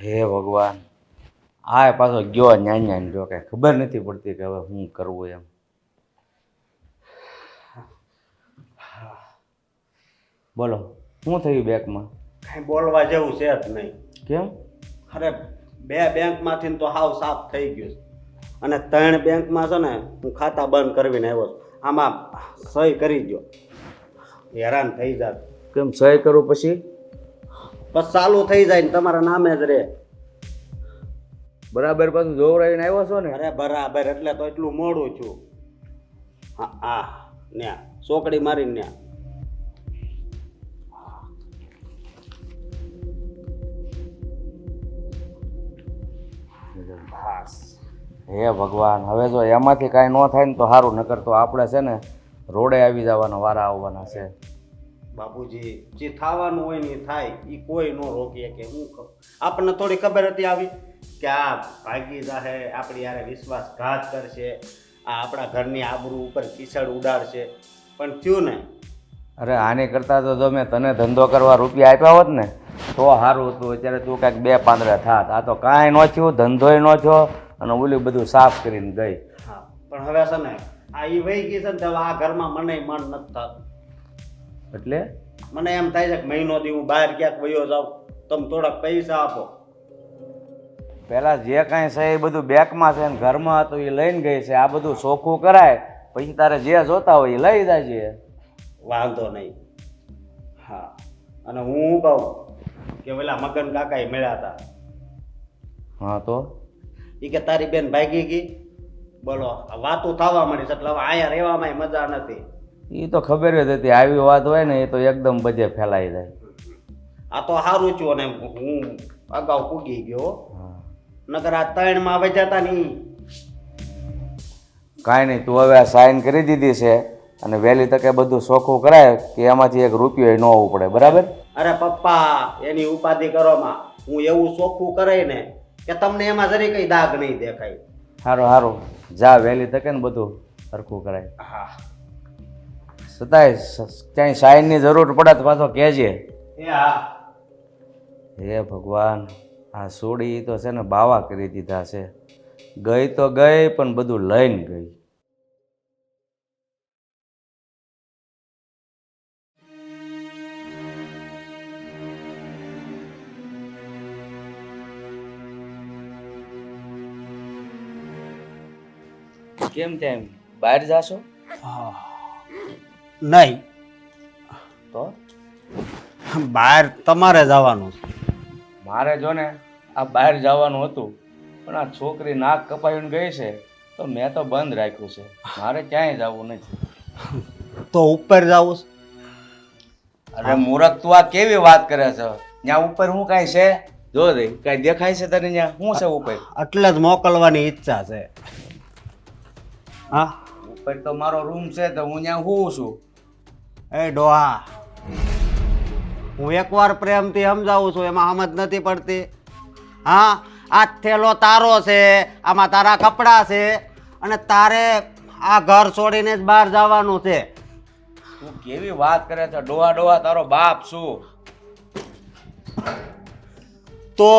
હે ભગવાન, આ પાછો ગયો ન્યાન જો કે ખબર નથી પડતી કે હવે શું કરવું એમ. બોલો, શું થયું બેંકમાં? કાંઈ બોલવા જેવું છે જ નહીં. કેમ? અરે બે બેંકમાંથી તો હાવ સાફ થઈ ગયું છે. અને 3 બેંકમાં છે ને હું ખાતા બંધ કરવીને આવ્યો છું. આમાં સહી કરી દો. હેરાન થઈ જાત. કેમ સહી કરું પછી? બસ ચાલુ થઈ જાય ને તમારા નામે જ રહે. બરાબર પાછું જોવરાઈને આવ્યો છો ને? અરે બરાબર, એટલે તો એટલું મોડું છું. હા હા, ન્યા ચોકડી મારીને ન્યા. હે ભગવાન, હવે જો એમાંથી કાંઈ ન થાય ને તો સારું, નકર તો આપણે છે ને રોડે આવી જવાના વારા આવવાના છે. બાપુજી, જે થવાનું હોય ને એ થાય, એ કોઈ ન રોકીએ. કે હું આપણને થોડી ખબર હતી આવી કે આ ભાગી જાહે, આપણી યારે વિશ્વાસઘાત કરશે, આ આપણા ઘરની આબરૂ ઉપર કીચડ ઉડાડશે, પણ થયું ને. અરે આની કરતાં તો જો મેં તને ધંધો કરવા રૂપિયા આપ્યા હોત ને તો સારું હતું. અત્યારે તું કાંઈક 2 પાંદડા થાત. આ તો કાંઈ ન થયું, ધંધોય ન થયો અને ઓલું બધું સાફ કરીને ગઈ. હા, પણ હવે છે ને આ ઈ વહી ગઈ છે ને, તો આ ઘરમાં મને મન નથી થતું. એટલે મને એમ થાય છે કે મહિનો દી હું બહાર ક્યાંક વયો જાઉં, તમે થોડાક પૈસા આપો. પહેલાં જે કાંઈ છે એ બધું બેંકમાં છે ને ઘરમાં હતું એ લઈને ગઈ છે. આ બધું ચોખ્ખું કરાય પછી તારે જે જોતા હોય એ લઈ જાય. વાંધો નહીં. હા, અને હું કહું કે પેલા મગન કાકા એ મળ્યા હતા. હા તો એ કે તારી બેન ભાગી ગઈ. બોલો, વાતો થવા મળી છે, એટલે હવે અહીંયા રહેવામાં મજા નથી. એ તો ખબર જ હતી, આવી વાત હોય ને એ તો એકદમ બધે ફેલાઈ જાય. આ તો સારું છું, અને હું અગાઉ પૂગી ગયો. નકર આ 3માં વજાતા નહીં. કાંઈ નહીં, તું હવે આ સાઇન કરી દીધી છે અને વહેલી તકે બધું ચોખ્ખું કરાય કે એમાંથી 1 રૂપિયો ન ઉપડે. બરાબર? અરે પપ્પા, એની ઉપાધિ કરોમાં. હું એવું ચોખ્ખું કરાય ને કે તમને એમાં જરી કઈ દાગ નહીં દેખાય. સારું સારું, જા વહેલી તકે ને બધું સરખું કરાય. હા, છતાંય ક્યાંય સાઇનની જરૂર પડે તો પાછો કહેજે. એ હા. હે ભગવાન, આ સોડી તો છે ને બાવા કરી દીધા છે. ગઈ તો ગઈ પણ બધું લઈને ગઈ. કેમ તેમ બહાર જાશો? નહીં, તો બહાર તમારે જવાનું છે. મારે જો ને આ બહાર જવાનું હતું, પણ આ છોકરી નાક કપાવીને ગઈ છે તો મેં તો બંધ રાખ્યું છે. મારે ક્યાંય જવું નથી. તો ઉપર જવું છે. અરે મૂરખ, તું આ કેવી વાત કરે છે? ત્યાં ઉપર શું કાંઈ છે? જો દે કાંઈ દેખાય છે તને? ત્યાં શું છે ઉપર? એટલે જ મોકલવાની ઈચ્છા છે. હા, ઉપર તો મારો રૂમ છે તો હું ત્યાં હું છું. એ ડોહા, હું એકવાર પ્રેમથી સમજાવું છું, એમાં સમજ નથી પડતી. હા, આ થેલો તારો છે, આમાં તારા કપડાં છે, અને તારે આ ઘર છોડીને જ બહાર જવાનું છે. તું કેવી વાત કરે છે? ડોહા ડોહા તારો બાપ છું. તો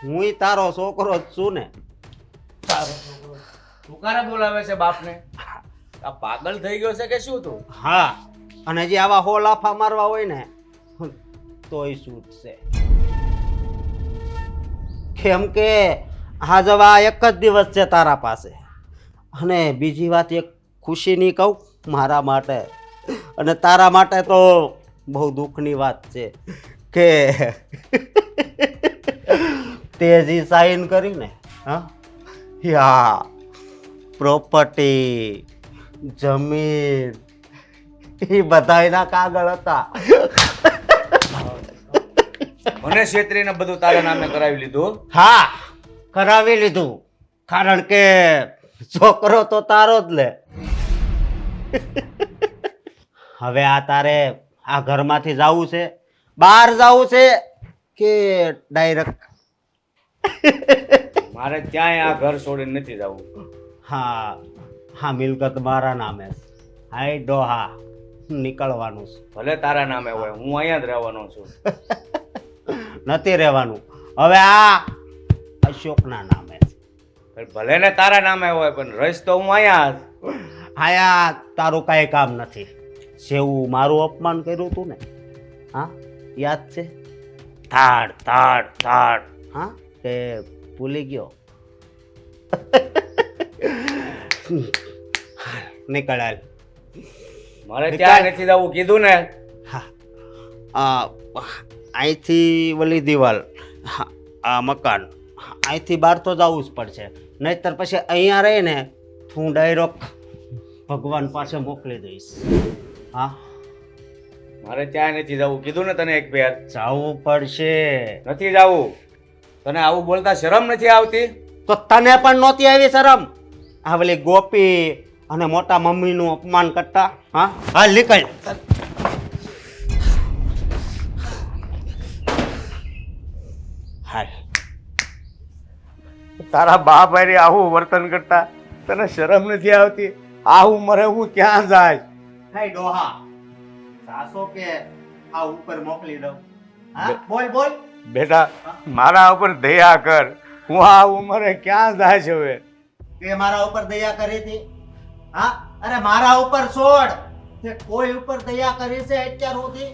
હું તારો છોકરો જ છું ને. તું કારે બોલાવે છે બાપને? આ પાગલ થઈ ગયો છે કે શું તું? હા, અને જે આવા હો લાફા મારવા હોય ને તોય છૂટ છે. કેમ કે આ જવા એક જ દિવસ છે તારા પાસે. અને બીજી વાત એક ખુશીની કહું મારા માટે, અને તારા માટે તો બહુ દુઃખની વાત છે કે તે જે સાઈન કરી ને, હા યા પ્રોપર્ટી, જમીન, એ બધાયના કાગળ હતા. મને છેતરીને બધું તારા નામે કરાવી લીધું. હા, કરાવી લીધું, કારણ કે છોકરો તો તારો જ લે. હવે આ તારે આ ઘરમાંથી જવું છે, બહાર જવું છે કે ડાયરેક્ટ? મારે ક્યાંય આ ઘર છોડીને નથી જવું. હા હા, મિલકત મારા નામે. હાય ડોહા, નીકળવાનું છે. ભલે તારા નામે હોય, હું અહીંયા જ રહેવાનો છું. નથી રહેવાનું. હવે આ અશોકના નામે છે. પણ ભલે ને તારા નામે હોય પણ રહીશ તો હું અહીંયા જ. આયા તારું કાંઈ કામ નથી. જેવું મારું અપમાન કર્યું તું ને, હા યાદ છે? થાળ થાળ થાળ, હા તે ભૂલી ગયો? નીકળ હાલ. મારે ત્યાં નથી જવું કીધું ને. હા અહીંથી વલી દિવાલ, હા, આ મકાન, અહીંથી બહાર તો જવું જ પડશે, નહીતર પછી અહીંયા રહીને હું ડાયરેક્ટ ભગવાન પાસે મોકલી દઈશ. હા મારે ત્યાં નથી જવું કીધું ને તને એક ફેર. જવું પડશે. નથી જવું. તને આવું બોલતા શરમ નથી આવતી? તો તને પણ નહોતી આવી શરમ? આ વલી ગોપી અને મોટા મમ્મીનું અપમાન કરતા. હા હા નીકળ. હાલ. તારા બાપ હારે આવું વર્તન કરતા તને શરમ નથી આવતી? આવું મરે હું ક્યાં જાય? હે ડોહા, સાસો કે આ ઉપર મોકલી દઉં? હા બોલ બોલ. બેટા મારા ઉપર દયા કર. હું આ ઉંમરે ક્યાં જાય છે હવે? તે મારા ઉપર દયા કરી હતી? હા અરે મારા ઉપર છોડ, તે કોઈ ઉપર દયા કરી છે અત્યાર સુધી?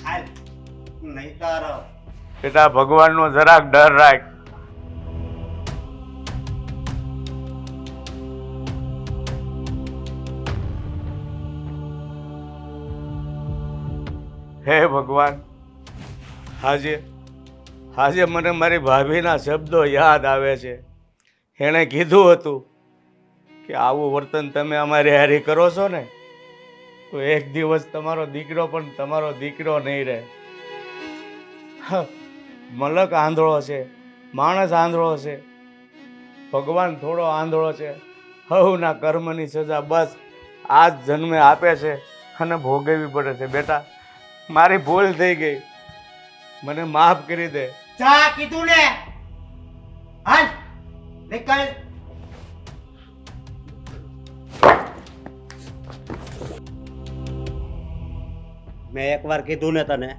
હાલ નહીતર. બેટા ભગવાનનો જરાક ડર રાખ. હે ભગવાન, આજે મને મારી ભાભીના શબ્દો યાદ આવે છે. એણે કીધું હતું કે આવું વર્તન તમે અમારી હારી કરો છો ને તો એક દિવસ તમારો દીકરો પણ તમારો દીકરો નહીં રહે. મલક આંધળો છે, માણસ આંધળો છે, ભગવાન થોડો આંધળો છે. હવના કર્મની સજા બસ આ જ જન્મે આપે છે અને ભોગવવી પડે છે. બેટા મારી ભૂલ થઈ ગઈ, મને માફ કરી દે. ચા કીધું ને. હાલ નીકળ. મેં એકવાર કીધું ને તને.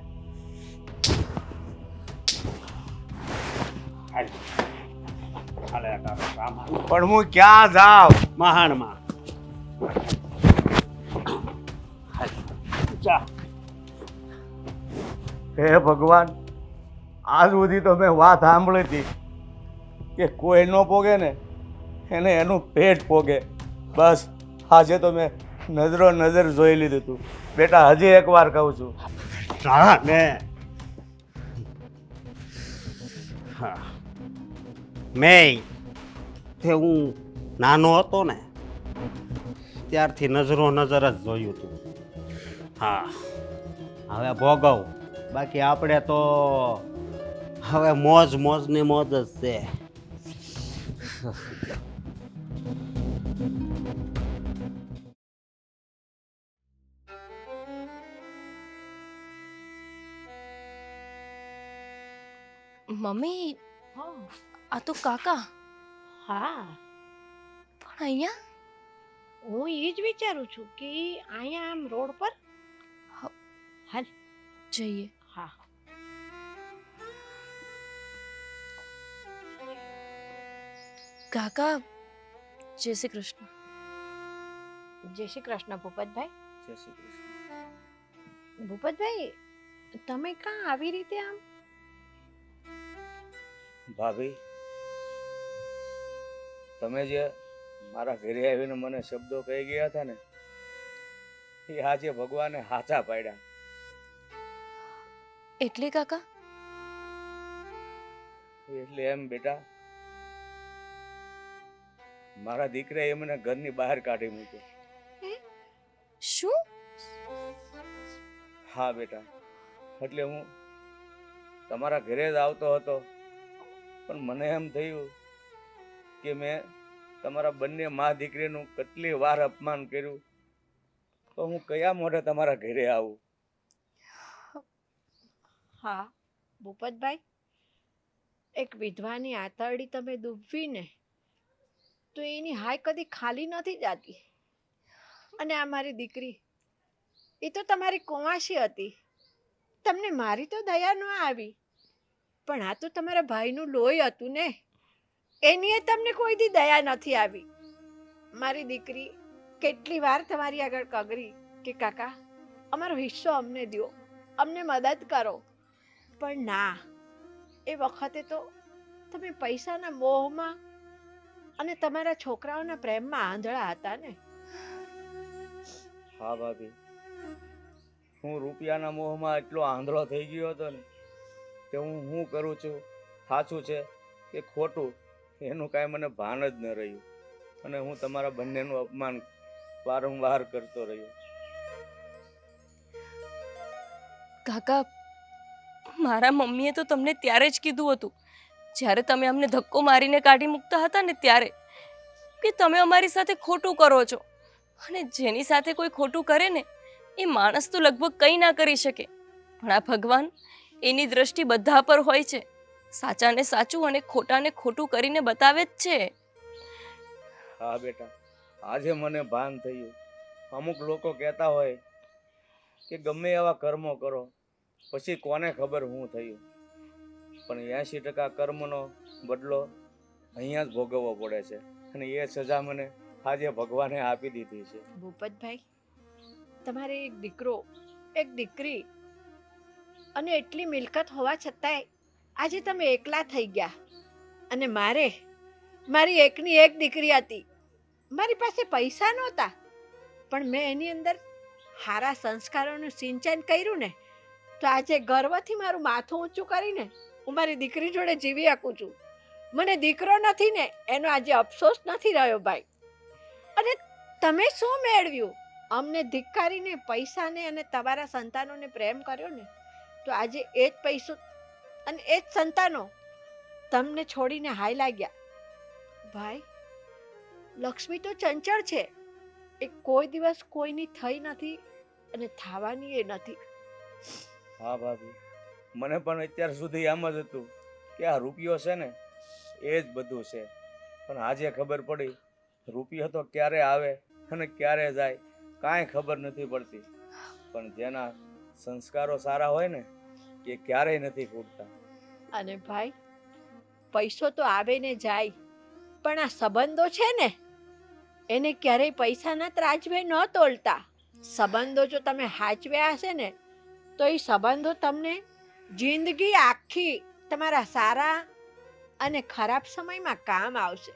હાલ. હાલે તારો સામાન પણ હું ક્યાં જાઉં? મહાણમાં. હાલ ચા. હે ભગવાન, આજ સુધી તો મેં વાત સાંભળી હતી કે કોઈ ન પોગે ને એને એનું પેટ પોગે. બસ આજે તો મેં નજરો નજર જોઈ લીધું હતું. બેટા હજી એકવાર કહું છું. હા ને. હા મેં તે હું નાનો હતો ને ત્યારથી નજરો નજર જ જોયું હતું. હા હવે ભોગવ. બાકી આપણે તો હવે મોજ મોજની મોજ જ છે. મમ્મી હા આ તો કાકા હા, પણ અહીંયા હું એ જ વિચારું છું કે અહીંયા આમ રોડ પર. હા. હાલ. જઈએ. હા કાકા જય શ્રી કૃષ્ણ. જય શ્રી કૃષ્ણ ભૂપતભાઈ. જય શ્રી કૃષ્ણ. ભૂપતભાઈ તમે કાં આવી રીતે આમ? ભાભી, તમે જે મારા ઘરે આવીને મને શબ્દો કહી ગયા હતા ને એ આજે ભગવાને હાચા પાડ્યા. એટલે કાકા એટલે એમ બેટા, મારા દીકરાએ મને ઘરની બહાર કાઢી મૂક્યો. શું? હા બેટા, એટલે હું તમારા ઘરે જ આવતો હતો પણ મને એમ થયું કે મેં તમારા બંને મા દીકરીનું કેટલી વાર અપમાન કર્યું તો હું કયા મોઢે તમારા ઘરે આવું. હા ભૂપતભાઈ, એક વિધવાની આતરડી તમે ડૂબવીને તો એની હાય કદી ખાલી નથી જાતી. અને આ મારી દીકરી, એ તો તમારી કુંવાસી હતી, તમને મારી તો દયા ન આવી. પણ આ તો તમારા ભાઈનું લોહી હતું ને, એની તમને કોઈ દી દયા નથી આવી. મારી દીકરી કેટલી વાર તમારી આગળ કગરી કે કાકા અમારો હિસ્સો અમને દ્યો, અમને મદદ કરો, પણ ના, એ વખતે તો તમે પૈસાના મોહમાં અને તમારા છોકરાઓના પ્રેમમાં આંધળા હતા ને. હા ભાભી, હું રૂપિયાના મોહમાં એટલો આંધળો થઈ ગયો હતો ને કે હું કરું છું સાચું છે કે ખોટું એનું કાંઈ મને ભાન જ ન રહ્યું, અને હું તમારા બંનેનું અપમાન વારંવાર કરતો રહ્યો. કાકા, મારા મમ્મીએ તો તમને ત્યારે જ કીધું હતું જ્યારે તમે અમને ધક્કો મારીને કાઢી મૂકતા હતા ને ત્યારે, કે તમે અમારી સાથે ખોટું કરો છો, અને જેની સાથે કોઈ ખોટું કરે ને એ માણસ તો લગભગ કંઈ ના કરી શકે, પણ આ ભગવાન એની દ્રષ્ટિ બધા પર હોય છે, સાચાને સાચું અને ખોટાને ખોટું કરીને બતાવે જ છે. હા બેટા, આજે મને ભાન થયું. અમુક લોકો કહેતા હોય કે ગમે એવા કર્મો કરો પછી કોને ખબર હું થયું, પણ 80% કર્મનો બદલો અહીંયા જ ભોગવવો પડે છે, અને એ સજા મને આજે ભગવાને આપી દીધી છે. ભૂપતભાઈ, તમારે એક દીકરો એક દીકરી અને એટલી મિલકત હોવા છતાંય આજે તમે એકલા થઈ ગયા, અને મારી એકની એક દીકરી હતી, મારી પાસે પૈસા નહોતા, પણ મેં એની અંદર સારા સંસ્કારોનું સિંચન કર્યું ને, તો આજે ગર્વથી મારું માથું ઊંચું કરીને હું મારી દીકરી જોડે જીવી શકું છું. મને દીકરો નથી ને એનો આજે અફસોસ નથી રહ્યો ભાઈ. અને તમે શું મેળવ્યું? અમને ધિક્કારીને પૈસાને અને તમારા સંતાનોને પ્રેમ કર્યો ને, તો આજે એ જ પૈસો અને એ જ સંતાનો તમને છોડીને હાય લાગ્યા. ભાઈ, લક્ષ્મી તો ચંચળ છે, એ કોઈ દિવસ કોઈની થઈ નથી અને થવાની એ નથી. હા ભાભી, મને પણ અત્યાર સુધી એમ જ હતું કે આ રૂપિયો છે ને એ જ બધું છે, પણ આજે ખબર પડી રૂપિયો તો ક્યારે આવે અને ક્યારે જાય કાંઈ ખબર નથી પડતી, પણ જેના સંસ્કારો સારા હોય ને એ ક્યારેય નથી ખૂટતા. અને ભાઈ, પૈસો તો આવે ને જાય, પણ આ સંબંધો છે ને એને ક્યારેય પૈસાના ત્રાજવે ન તોલતા. સંબંધો જો તમે હાચવ્યા હશે ને તો એ સંબંધો તમને જિંદગી આખી તમારા સારા અને ખરાબ સમયમાં કામ આવશે.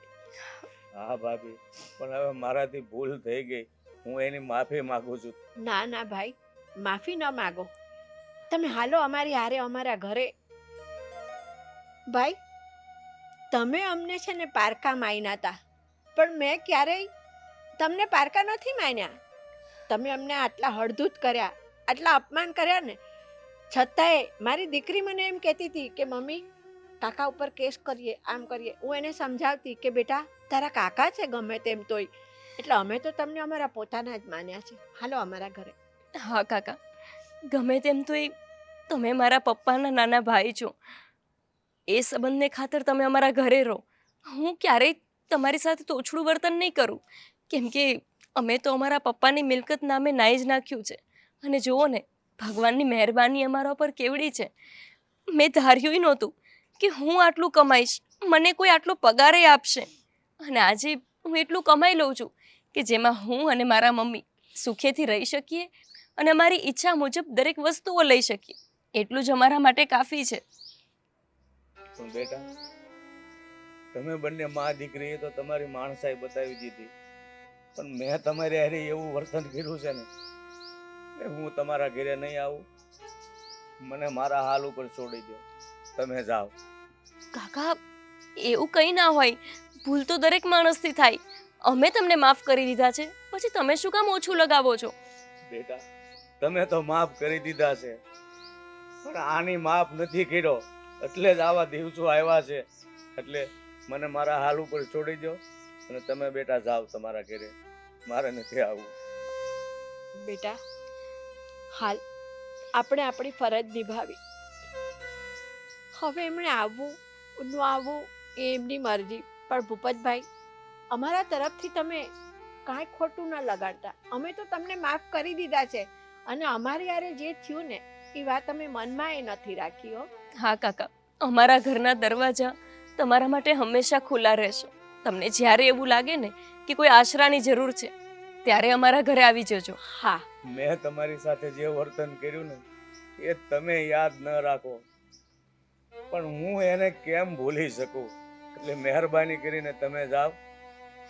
હા ભાભી, પણ હવે મારાથી ભૂલ થઈ ગઈ, હું એની માફી માંગુ છું. ના ના ભાઈ, માફી ન માગો, તમે હાલો અમારી હારે અમારા ઘરે. ભાઈ, તમે અમને છે ને પારકા માન્યા હતા, પણ મેં ક્યારેય તમને પારકા નથી માન્યા. તમે અમને આટલા હળધૂત કર્યા, આટલા અપમાન કર્યા ને, છતાંય મારી દીકરી મને એમ કહેતી હતી કે મમ્મી કાકા ઉપર કેસ કરીએ, આમ કરીએ. હું એને સમજાવતી કે બેટા તારા કાકા છે ગમે તેમ તોય, એટલે અમે તો તમને અમારા પોતાના જ માન્યા છે, હાલો અમારા ઘરે. હા કાકા, ગમે તેમ તો તમે મારા પપ્પાના નાના ભાઈ છો, એ સંબંધને ખાતર તમે અમારા ઘરે રહો. હું ક્યારેય તમારી સાથે તોછડું વર્તન નહીં કરું, કેમ કે અમે તો અમારા પપ્પાની મિલકત નામે નાઈ જ નાખ્યું છે, અને જુઓ ને ભગવાનની મહેરબાની અમારા પર કેવડી છે. મેં ધાર્યું નહોતું કે હું આટલું કમાઈશ, મને કોઈ આટલો પગારે આપશે, અને આજે હું એટલું કમાઈ લઉં છું કે જેમાં હું અને મારા મમ્મી સુખેથી રહી શકીએ અને અમારી ઈચ્છા મુજબ દરેક વસ્તુઓ લઈ શકીએ. એટલું જ અમારા માટે કાફી છે. પણ બેટા, તમે બંને મા દીકરીએ તો તમારી માણસાઈ બતાવી દીધી, પણ મેં તમારી હારે એવું વર્તન કર્યું છે ને કે હું તમારા ઘરે નહીં આવું. મને મારા હાલ ઉપર છોડી દો, તમે જાઓ. કાકા, એવું કંઈ ના હોય, ભૂલ તો દરેક માણસથી થાય. અમે તમને માફ કરી દીધા છે, પછી તમે શું કામ ઓછું લગાવો છો? બેટા, તમે તો માફ કરી દીધા છે, પણ આની માફ નથી કર્યો, એટલે જ આવા દિવસો આવ્યા છે. એટલે મને મારા હાલ ઉપર છોડી દો અને તમે બેટા જાઓ તમારા ઘરે, મારે નથી આવવું. બેટા, હાલ આપણે આપણી ફરજ નિભાવી. હવે એમણે આવવું ન આવવું એ એમની મરજી, પણ ભૂપતભાઈ અમારા તરફથી તમે કાંઈ ખોટું ન લગાડતા. અમે તો તમને માફ કરી દીધા છે, અને અમારી યારે જે થયું ને એ વાત અમે મનમાં એ નથી રાખી હો. હા કાકા, અમારા ઘરના દરવાજા તમારા માટે હંમેશા ખુલ્લા રહેશે. તમને જ્યારે એવું લાગે ને કે કોઈ આશરાની જરૂર છે ત્યારે અમારા ઘરે આવી જજો. હા, મેં તમારી સાથે જે વર્તન કર્યું ને એ તમે યાદ ન રાખો, પણ હું એને કેમ ભૂલી શકું? એટલે મહેરબાની કરીને તમે જાઓ,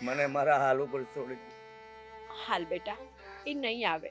મને મારા હાલ ઉપર છોડી દો. હાલ બેટા, એ નહીં આવે.